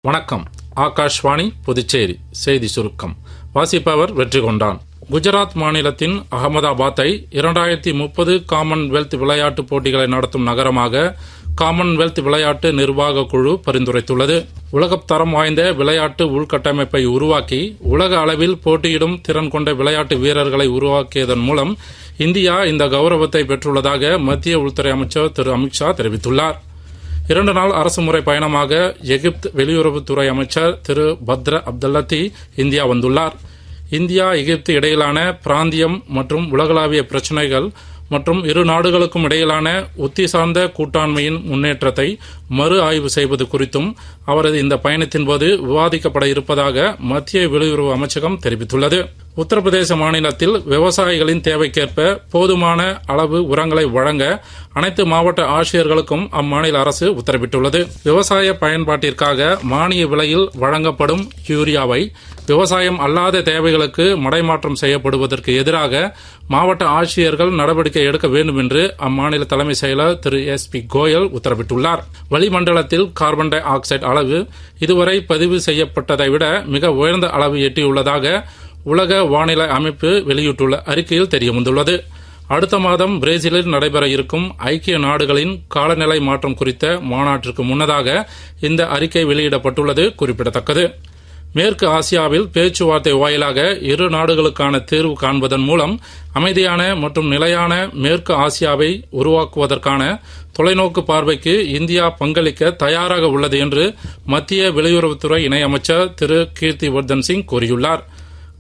வணக்கம். ஆகாஷ்வாணி புதுச்சேரி செய்தி சுருக்கம் வாசிப்பவர் வெற்றி கொண்டான். குஜராத் மாநிலத்தின் அகமதாபாத்தை 2030 காமன்வெல்த் விளையாட்டுப் போட்டிகளை நடத்தும் நகரமாக காமன்வெல்த் விளையாட்டு நிர்வாக குழு பரிந்துரைத்துள்ளது. உலகத் தரம் வாய்ந்த விளையாட்டு உள்கட்டமைப்பை உருவாக்கி உலக அளவில் போட்டியிடும் திறன் கொண்ட விளையாட்டு வீரர்களை உருவாக்கியதன் மூலம் இந்தியா இந்த கௌரவத்தை பெற்றுள்ளதாக மத்திய உள்துறை அமைச்சர் திரு அமித்ஷா தெரிவித்துள்ளார். 2 நாள் அரசுமுறை பயணமாக எகிப்து வெளியுறவுத்துறை அமைச்சர் திரு பத்ர அப்தல்லத்தி இந்தியா வந்துள்ளார். இந்தியா எகிப்து இடையிலான பிராந்தியம் மற்றும் உலகளாவிய பிரச்சினைகள் மற்றும் இரு நாடுகளுக்கும் இடையிலான உத்தி சார்ந்த கூட்டாண்மையின் முன்னேற்றத்தை மறு ஆய்வு செய்வது குறித்தும் அவரது இந்த பயணத்தின்போது விவாதிக்கப்பட இருப்பதாக மத்திய வெளியுறவு அமைச்சகம் தெரிவித்துள்ளது. உத்தரப்பிரதேச மாநிலத்தில் விவசாயிகளின் தேவைக்கேற்ப போதுமான அளவு உரங்களை வழங்க அனைத்து மாவட்ட ஆட்சியர்களுக்கும் அம்மாநில அரசு உத்தரவிட்டுள்ளது. விவசாய பயன்பாட்டிற்காக மானிய விலையில் வழங்கப்படும் யூரியாவை விவசாயம் அல்லாத தேவைகளுக்கு மடைமாற்றம் செய்யப்படுவதற்கு எதிராக மாவட்ட ஆட்சியர்கள் நடவடிக்கை எடுக்க வேண்டும் என்று அம்மாநில தலைமை செயலர் திரு SP கோயல் உத்தரவிட்டுள்ளார். வளிமண்டலத்தில் கார்பன் டை ஆக்சைடு அளவு இதுவரை பதிவு செய்யப்பட்டதை விட மிக உயர்ந்த அளவு எட்டியுள்ளதாக உலக வானிலை அமைப்பு வெளியிட்டுள்ள அறிக்கையில் தெரியவந்துள்ளது. அடுத்த மாதம் பிரேசிலில் நடைபெற இருக்கும் ஐக்கிய நாடுகளின் காலநிலை மாற்றம் குறித்த மாநாட்டிற்கு முன்னதாக இந்த அறிக்கை வெளியிடப்பட்டுள்ளது குறிப்பிடத்தக்கது. மேற்கு ஆசியாவில் பேச்சுவார்த்தை வாயிலாக இரு நாடுகளுக்கான தீர்வு காண்பதன் மூலம் அமைதியான மற்றும் நிலையான மேற்கு ஆசியாவை உருவாக்குவதற்கான தொலைநோக்கு பார்வைக்கு இந்தியா பங்களிக்க தயாராக உள்ளது என்று மத்திய வெளியுறவுத்துறை இணையமைச்சர் திரு கீர்த்தி வர்தன் சிங் கூறியுள்ளார்.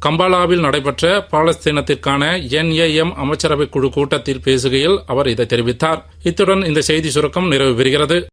கம்பாலாவில் நடைபெற்ற பாலஸ்தீனத்திற்கான NAM அமைச்சரவை குழு கூட்டத்தில் பேசுகையில் அவர் இதை தெரிவித்தார். இத்துடன் இந்த செய்தி சுருக்கம் நிறைவு பெறுகிறது.